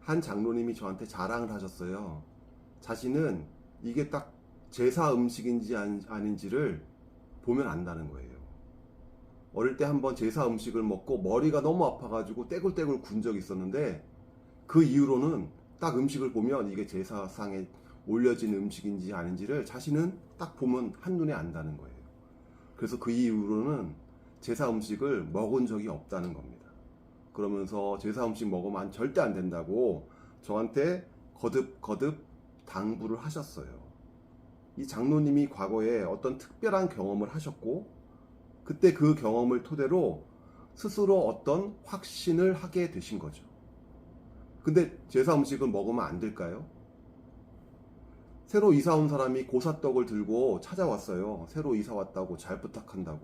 한 장로님이 저한테 자랑을 하셨어요. 자신은 이게 딱 제사 음식인지 아닌지를 보면 안다는 거예요. 어릴 때 한번 제사 음식을 먹고 머리가 너무 아파가지고 떼굴떼굴 군 적이 있었는데, 그 이후로는 딱 음식을 보면 이게 제사상에 올려진 음식인지 아닌지를 자신은 딱 보면 한눈에 안다는 거예요. 그래서 그 이후로는 제사 음식을 먹은 적이 없다는 겁니다. 그러면서 제사 음식 먹으면 절대 안 된다고 저한테 거듭거듭 당부를 하셨어요. 이 장로님이 과거에 어떤 특별한 경험을 하셨고, 그때 그 경험을 토대로 스스로 어떤 확신을 하게 되신 거죠. 근데 제사 음식을 먹으면 안 될까요? 새로 이사 온 사람이 고사떡을 들고 찾아왔어요. 새로 이사 왔다고, 잘 부탁한다고.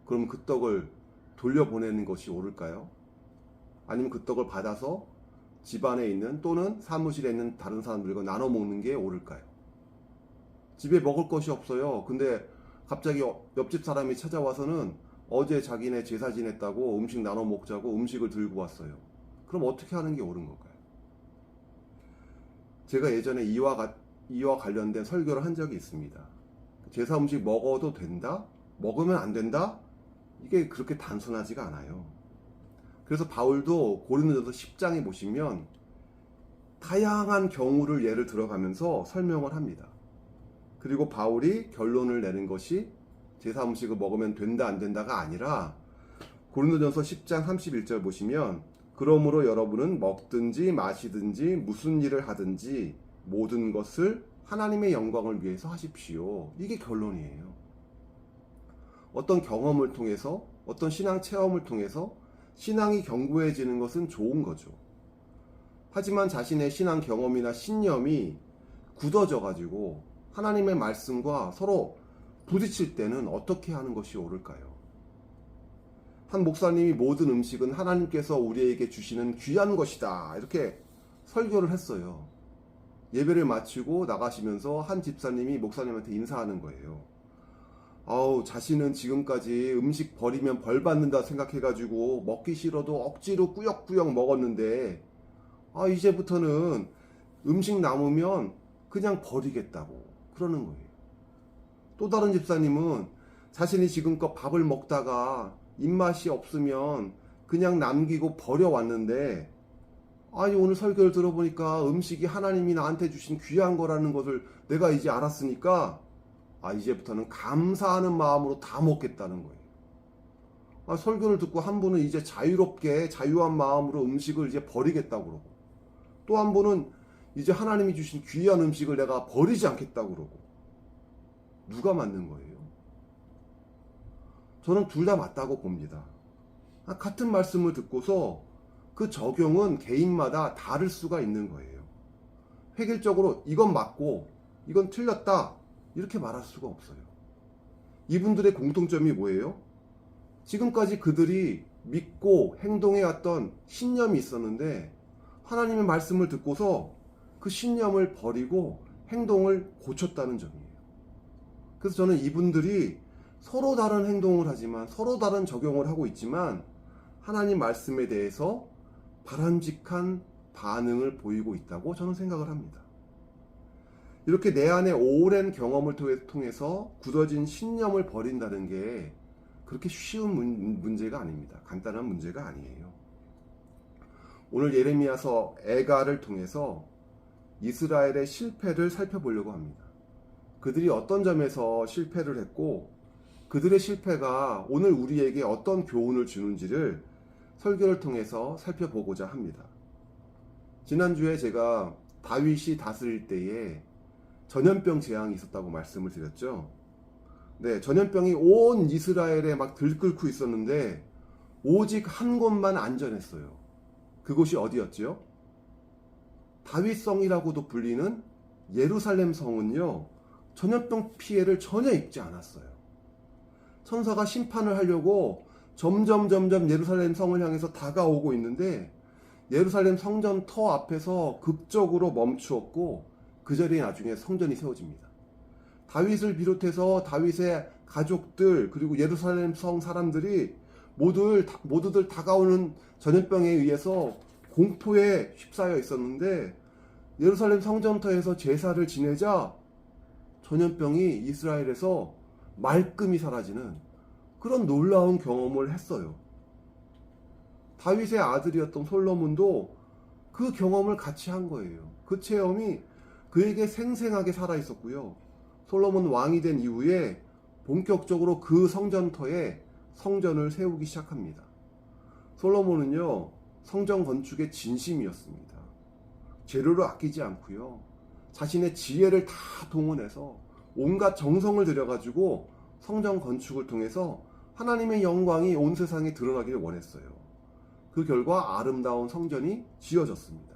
그럼 그 떡을 돌려보내는 것이 옳을까요? 아니면 그 떡을 받아서 집안에 있는 또는 사무실에 있는 다른 사람들과 나눠 먹는 게 옳을까요? 집에 먹을 것이 없어요. 근데 갑자기 옆집 사람이 찾아와서는 어제 자기네 제사 지냈다고 음식 나눠 먹자고 음식을 들고 왔어요. 그럼 어떻게 하는 게 옳은 건가요? 제가 예전에 이와 관련된 설교를 한 적이 있습니다. 제사 음식 먹어도 된다? 먹으면 안 된다? 이게 그렇게 단순하지가 않아요. 그래서 바울도 고린도전서 10장에 보시면 다양한 경우를 예를 들어가면서 설명을 합니다. 그리고 바울이 결론을 내는 것이 제사 음식을 먹으면 된다 안 된다가 아니라, 고린도전서 10장 31절 보시면 그러므로 여러분은 먹든지 마시든지 무슨 일을 하든지 모든 것을 하나님의 영광을 위해서 하십시오. 이게 결론이에요. 어떤 경험을 통해서, 어떤 신앙 체험을 통해서 신앙이 견고해지는 것은 좋은 거죠. 하지만 자신의 신앙 경험이나 신념이 굳어져 가지고 하나님의 말씀과 서로 부딪힐 때는 어떻게 하는 것이 옳을까요? 한 목사님이 모든 음식은 하나님께서 우리에게 주시는 귀한 것이다, 이렇게 설교를 했어요. 예배를 마치고 나가시면서 한 집사님이 목사님한테 인사하는 거예요. 자신은 지금까지 음식 버리면 벌 받는다 생각해가지고 먹기 싫어도 억지로 꾸역꾸역 먹었는데, 이제부터는 음식 남으면 그냥 버리겠다고 그러는 거예요. 또 다른 집사님은 자신이 지금껏 밥을 먹다가 입맛이 없으면 그냥 남기고 버려왔는데, 오늘 설교를 들어보니까 음식이 하나님이 나한테 주신 귀한 거라는 것을 내가 이제 알았으니까 이제부터는 감사하는 마음으로 다 먹겠다는 거예요. 설교를 듣고 한 분은 이제 자유롭게 자유한 마음으로 음식을 이제 버리겠다고 그러고, 또 한 분은 이제 하나님이 주신 귀한 음식을 내가 버리지 않겠다고 그러고. 누가 맞는 거예요? 저는 둘 다 맞다고 봅니다. 같은 말씀을 듣고서 그 적용은 개인마다 다를 수가 있는 거예요. 획일적으로 이건 맞고 이건 틀렸다, 이렇게 말할 수가 없어요. 이분들의 공통점이 뭐예요? 지금까지 그들이 믿고 행동해왔던 신념이 있었는데, 하나님의 말씀을 듣고서 그 신념을 버리고 행동을 고쳤다는 점이에요. 그래서 저는 이분들이 서로 다른 행동을 하지만, 서로 다른 적용을 하고 있지만, 하나님 말씀에 대해서 바람직한 반응을 보이고 있다고 저는 생각을 합니다. 이렇게 내 안에 오랜 경험을 통해서 굳어진 신념을 버린다는 게 그렇게 쉬운 문제가 아닙니다. 간단한 문제가 아니에요. 오늘 예레미야서 애가를 통해서 이스라엘의 실패를 살펴보려고 합니다. 그들이 어떤 점에서 실패를 했고, 그들의 실패가 오늘 우리에게 어떤 교훈을 주는지를 설교를 통해서 살펴보고자 합니다. 지난주에 제가 다윗이 다스릴 때에 전염병 재앙이 있었다고 말씀을 드렸죠. 네, 전염병이 온 이스라엘에 막 들끓고 있었는데 오직 한 곳만 안전했어요. 그곳이 어디였지요? 다윗성이라고도 불리는 예루살렘 성은요, 전염병 피해를 전혀 입지 않았어요. 천사가 심판을 하려고 점점 예루살렘 성을 향해서 다가오고 있는데, 예루살렘 성전 터 앞에서 극적으로 멈추었고 그 자리에 나중에 성전이 세워집니다. 다윗을 비롯해서 다윗의 가족들 그리고 예루살렘 성 사람들이 모두들 다가오는 전염병에 의해서 공포에 휩싸여 있었는데 예루살렘 성전터에서 제사를 지내자 전염병이 이스라엘에서 말끔히 사라지는 그런 놀라운 경험을 했어요. 다윗의 아들이었던 솔로몬도 그 경험을 같이 한 거예요. 그 체험이 그에게 생생하게 살아 있었고요. 솔로몬 왕이 된 이후에 본격적으로 그 성전터에 성전을 세우기 시작합니다. 솔로몬은요, 성전 건축의 진심이었습니다. 재료를 아끼지 않고요. 자신의 지혜를 다 동원해서 온갖 정성을 들여가지고 성전 건축을 통해서 하나님의 영광이 온 세상에 드러나기를 원했어요. 그 결과 아름다운 성전이 지어졌습니다.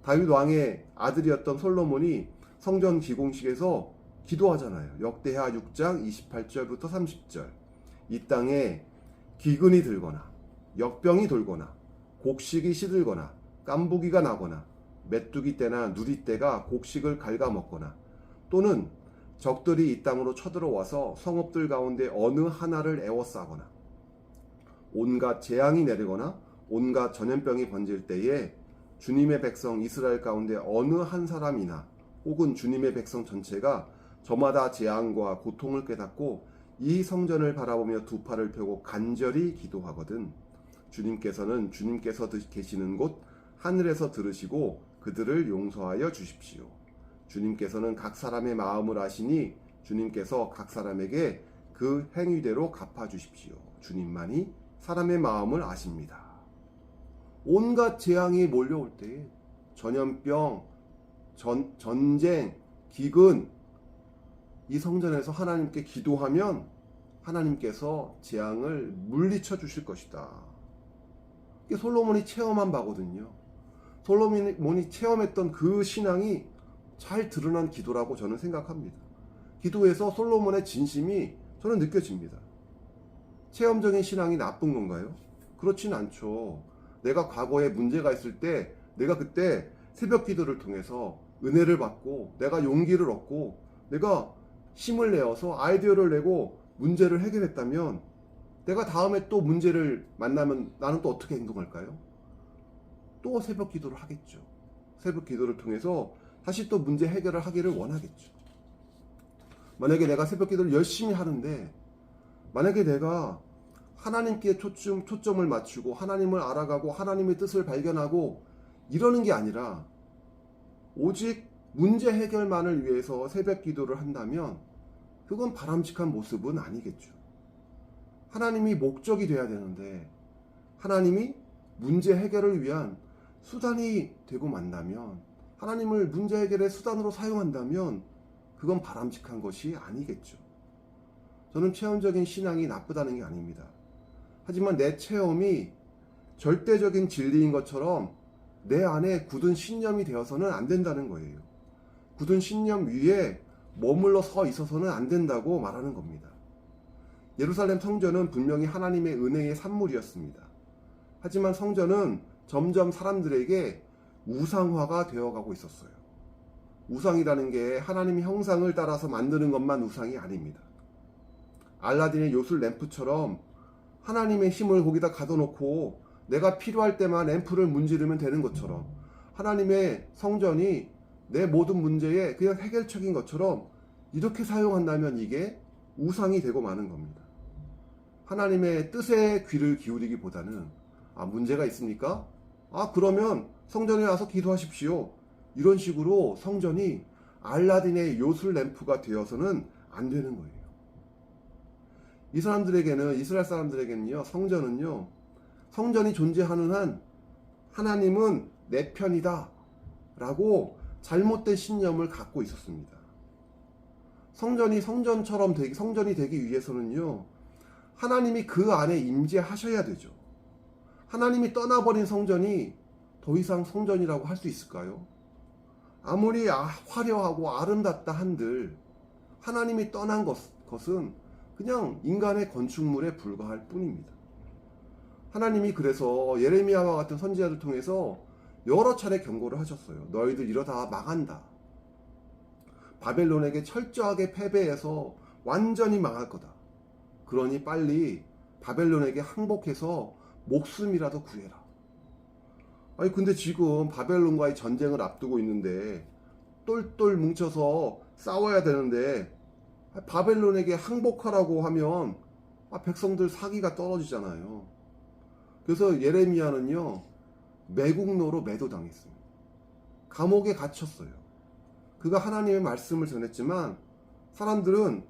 다윗 왕의 아들이었던 솔로몬이 성전 기공식에서 기도하잖아요. 역대하 6장 28절부터 30절. 이 땅에 기근이 들거나 역병이 돌거나 곡식이 시들거나 깐부기가 나거나 메뚜기 떼나 누리 떼가 곡식을 갉아먹거나 또는 적들이 이 땅으로 쳐들어와서 성읍들 가운데 어느 하나를 에워싸거나 온갖 재앙이 내리거나 온갖 전염병이 번질 때에 주님의 백성 이스라엘 가운데 어느 한 사람이나 혹은 주님의 백성 전체가 저마다 재앙과 고통을 깨닫고 이 성전을 바라보며 두 팔을 펴고 간절히 기도하거든 주님께서는 주님께서 계시는 곳 하늘에서 들으시고 그들을 용서하여 주십시오. 주님께서는 각 사람의 마음을 아시니 주님께서 각 사람에게 그 행위대로 갚아주십시오. 주님만이 사람의 마음을 아십니다. 온갖 재앙이 몰려올 때 전염병, 전쟁, 기근 이 성전에서 하나님께 기도하면 하나님께서 재앙을 물리쳐 주실 것이다. 이게 솔로몬이 체험한 바거든요. 솔로몬이 체험했던 그 신앙이 잘 드러난 기도라고 저는 생각합니다. 기도에서 솔로몬의 진심이 저는 느껴집니다. 체험적인 신앙이 나쁜 건가요? 그렇진 않죠. 내가 과거에 문제가 있을 때 내가 그때 새벽 기도를 통해서 은혜를 받고 내가 용기를 얻고 내가 힘을 내어서 아이디어를 내고 문제를 해결했다면 내가 다음에 또 문제를 만나면 나는 또 어떻게 행동할까요? 또 새벽 기도를 하겠죠. 새벽 기도를 통해서 다시 또 문제 해결을 하기를 원하겠죠. 만약에 내가 새벽 기도를 열심히 하는데 만약에 내가 하나님께 초점을 맞추고 하나님을 알아가고 하나님의 뜻을 발견하고 이러는 게 아니라 오직 문제 해결만을 위해서 새벽 기도를 한다면 그건 바람직한 모습은 아니겠죠. 하나님이 목적이 돼야 되는데 하나님이 문제 해결을 위한 수단이 되고 만다면 하나님을 문제 해결의 수단으로 사용한다면 그건 바람직한 것이 아니겠죠. 저는 체험적인 신앙이 나쁘다는 게 아닙니다. 하지만 내 체험이 절대적인 진리인 것처럼 내 안에 굳은 신념이 되어서는 안 된다는 거예요. 굳은 신념 위에 머물러 서 있어서는 안 된다고 말하는 겁니다. 예루살렘 성전은 분명히 하나님의 은혜의 산물이었습니다. 하지만 성전은 점점 사람들에게 우상화가 되어가고 있었어요. 우상이라는 게 하나님의 형상을 따라서 만드는 것만 우상이 아닙니다. 알라딘의 요술 램프처럼 하나님의 힘을 거기다 가둬놓고 내가 필요할 때만 램프를 문지르면 되는 것처럼 하나님의 성전이 내 모든 문제에 그냥 해결책인 것처럼 이렇게 사용한다면 이게 우상이 되고 마는 겁니다. 하나님의 뜻에 귀를 기울이기보다는 문제가 있습니까? 그러면 성전에 와서 기도하십시오. 이런 식으로 성전이 알라딘의 요술 램프가 되어서는 안 되는 거예요. 이스라엘 사람들에게는요, 성전이 존재하는 한 하나님은 내 편이다 라고 잘못된 신념을 갖고 있었습니다. 성전이 되기 위해서는요, 하나님이 그 안에 임재하셔야 되죠. 하나님이 떠나버린 성전이 더 이상 성전이라고 할 수 있을까요? 아무리 화려하고 아름답다 한들 하나님이 떠난 것은 그냥 인간의 건축물에 불과할 뿐입니다. 하나님이 그래서 예레미야와 같은 선지자를 통해서 여러 차례 경고를 하셨어요. 너희들 이러다 망한다. 바벨론에게 철저하게 패배해서 완전히 망할 거다. 그러니 빨리 바벨론에게 항복해서 목숨이라도 구해라. 아니 근데 지금 바벨론과의 전쟁을 앞두고 있는데 똘똘 뭉쳐서 싸워야 되는데 바벨론에게 항복하라고 하면 백성들 사기가 떨어지잖아요. 그래서 예레미야는요 매국노로 매도당했습니다. 감옥에 갇혔어요. 그가 하나님의 말씀을 전했지만 사람들은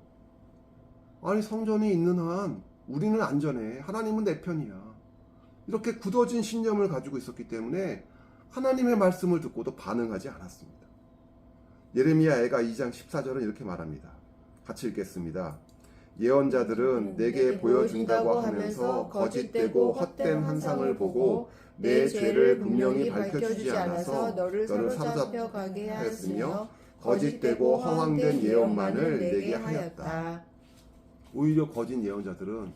아니 성전이 있는 한 우리는 안전해. 하나님은 내 편이야. 이렇게 굳어진 신념을 가지고 있었기 때문에 하나님의 말씀을 듣고도 반응하지 않았습니다. 예레미야 애가 2장 14절은 이렇게 말합니다. 같이 읽겠습니다. 예언자들은 내게 보여준다고 하면서 거짓되고 헛된 환상을 보고 내 죄를 분명히 밝혀주지 않아서 너를 사로잡혀 가게 하였으며 거짓되고 허황된 예언만을 내게 하였다. 오히려 거짓 예언자들은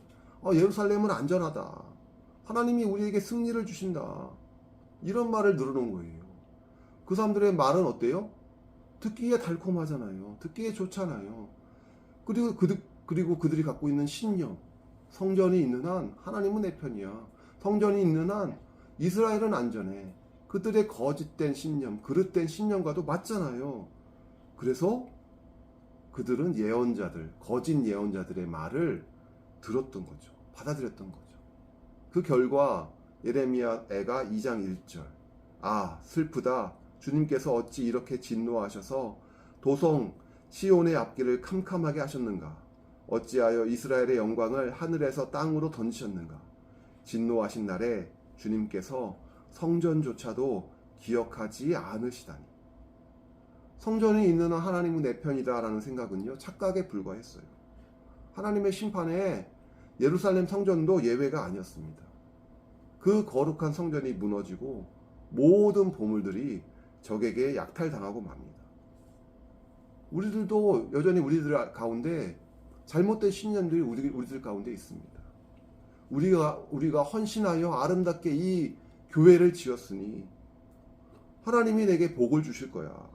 예루살렘은 안전하다. 하나님이 우리에게 승리를 주신다. 이런 말을 늘어놓은 거예요. 그 사람들의 말은 어때요? 듣기에 달콤하잖아요. 듣기에 좋잖아요. 그리고 그들이 갖고 있는 신념. 성전이 있는 한 하나님은 내 편이야. 성전이 있는 한 이스라엘은 안전해. 그들의 거짓된 신념, 그릇된 신념과도 맞잖아요. 그래서 그들은 예언자들, 거짓 예언자들의 말을 들었던 거죠. 받아들였던 거죠. 그 결과 예레미야 애가 2장 1절. 슬프다. 주님께서 어찌 이렇게 진노하셔서 도성 시온의 앞길을 캄캄하게 하셨는가? 어찌하여 이스라엘의 영광을 하늘에서 땅으로 던지셨는가? 진노하신 날에 주님께서 성전조차도 기억하지 않으시다니. 성전이 있는 한 하나님은 내 편이다라는 생각은요 착각에 불과했어요. 하나님의 심판에 예루살렘 성전도 예외가 아니었습니다. 그 거룩한 성전이 무너지고 모든 보물들이 적에게 약탈당하고 맙니다. 우리들도 여전히 우리들 가운데 잘못된 신념들이 우리들 가운데 있습니다. 우리가 헌신하여 아름답게 이 교회를 지었으니 하나님이 내게 복을 주실 거야.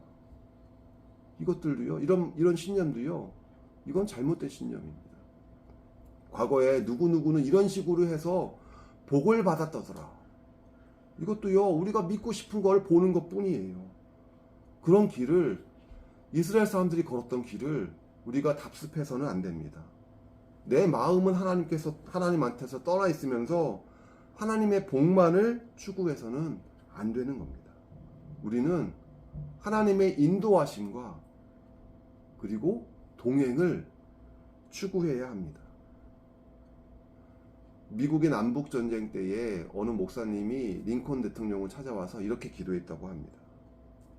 이것들도요, 이런 신념도요, 이건 잘못된 신념입니다. 과거에 누구누구는 이런 식으로 해서 복을 받았더라. 이것도요, 우리가 믿고 싶은 걸 보는 것 뿐이에요. 그런 길을, 이스라엘 사람들이 걸었던 길을 우리가 답습해서는 안 됩니다. 내 마음은 하나님한테서 떠나 있으면서 하나님의 복만을 추구해서는 안 되는 겁니다. 우리는 하나님의 인도하심과 그리고 동행을 추구해야 합니다. 미국의 남북전쟁 때에 어느 목사님이 링컨 대통령을 찾아와서 이렇게 기도했다고 합니다.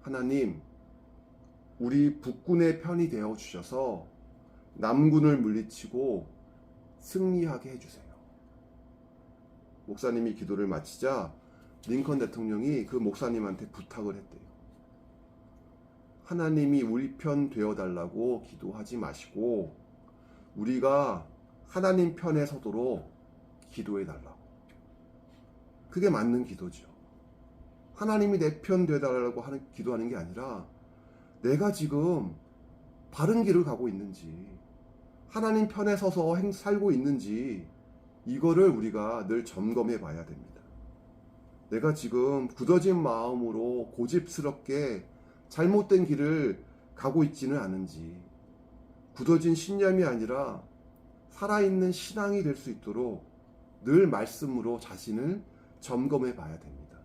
하나님, 우리 북군의 편이 되어 주셔서 남군을 물리치고 승리하게 해주세요. 목사님이 기도를 마치자 링컨 대통령이 그 목사님한테 부탁을 했대요. 하나님이 우리 편 되어달라고 기도하지 마시고 우리가 하나님 편에 서도록 기도해달라고. 그게 맞는 기도죠. 하나님이 내 편 되어달라고 기도하는 게 아니라 내가 지금 바른 길을 가고 있는지 하나님 편에 서서 살고 있는지 이거를 우리가 늘 점검해 봐야 됩니다. 내가 지금 굳어진 마음으로 고집스럽게 잘못된 길을 가고 있지는 않은지, 굳어진 신념이 아니라 살아있는 신앙이 될 수 있도록 늘 말씀으로 자신을 점검해 봐야 됩니다.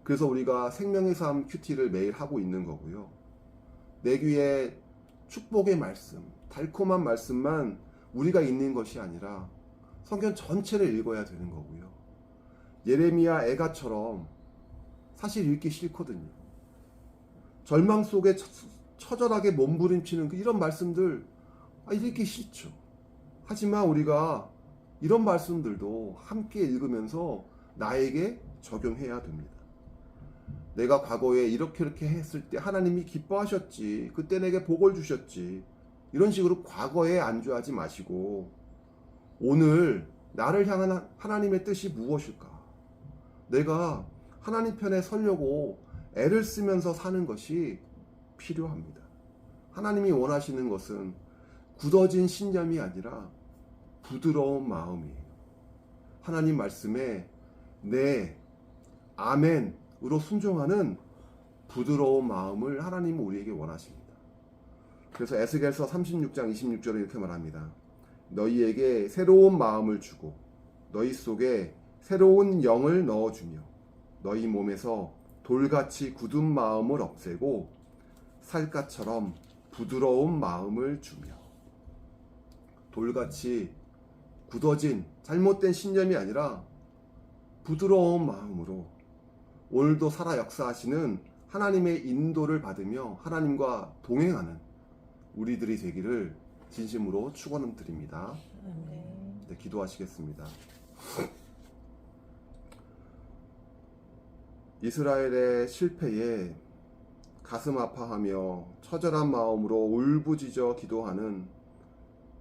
그래서 우리가 생명의 삶 큐티를 매일 하고 있는 거고요. 내 귀에 축복의 말씀, 달콤한 말씀만 우리가 읽는 것이 아니라 성경 전체를 읽어야 되는 거고요. 예레미야 애가처럼 사실 읽기 싫거든요. 절망 속에 처절하게 몸부림치는 이런 말씀들 읽기 싫죠. 하지만 우리가 이런 말씀들도 함께 읽으면서 나에게 적용해야 됩니다. 내가 과거에 이렇게 했을 때 하나님이 기뻐하셨지. 그때 내게 복을 주셨지. 이런 식으로 과거에 안주하지 마시고 오늘 나를 향한 하나님의 뜻이 무엇일까? 내가 하나님 편에 서려고 애를 쓰면서 사는 것이 필요합니다. 하나님이 원하시는 것은 굳어진 신념이 아니라 부드러운 마음이에요. 하나님 말씀에 네, 아멘으로 순종하는 부드러운 마음을 하나님은 우리에게 원하십니다. 그래서 에스겔서 36장 26절에 이렇게 말합니다. 너희에게 새로운 마음을 주고 너희 속에 새로운 영을 넣어주며 너희 몸에서 돌같이 굳은 마음을 없애고 살갗처럼 부드러운 마음을 주며. 돌같이 굳어진 잘못된 신념이 아니라 부드러운 마음으로 오늘도 살아 역사하시는 하나님의 인도를 받으며 하나님과 동행하는 우리들이 되기를 진심으로 축원드립니다. 네, 기도하시겠습니다. 이스라엘의 실패에 가슴 아파하며 처절한 마음으로 울부짖어 기도하는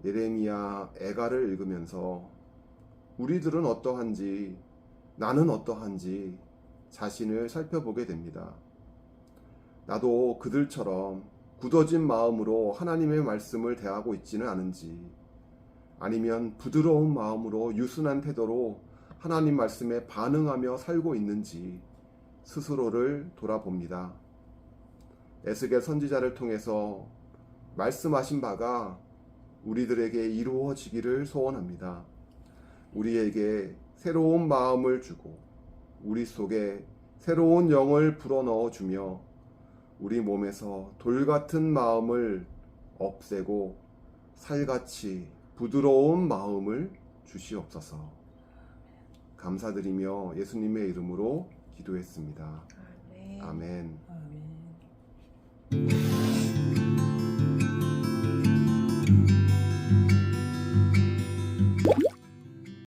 예레미야 애가를 읽으면서 우리들은 어떠한지, 나는 어떠한지 자신을 살펴보게 됩니다. 나도 그들처럼 굳어진 마음으로 하나님의 말씀을 대하고 있지는 않은지, 아니면 부드러운 마음으로 유순한 태도로 하나님 말씀에 반응하며 살고 있는지 스스로를 돌아봅니다. 에스겔 선지자를 통해서 말씀하신 바가 우리들에게 이루어지기를 소원합니다. 우리에게 새로운 마음을 주고 우리 속에 새로운 영을 불어넣어 주며 우리 몸에서 돌같은 마음을 없애고 살같이 부드러운 마음을 주시옵소서. 감사드리며 예수님의 이름으로 기도했습니다. 아멘. 아멘.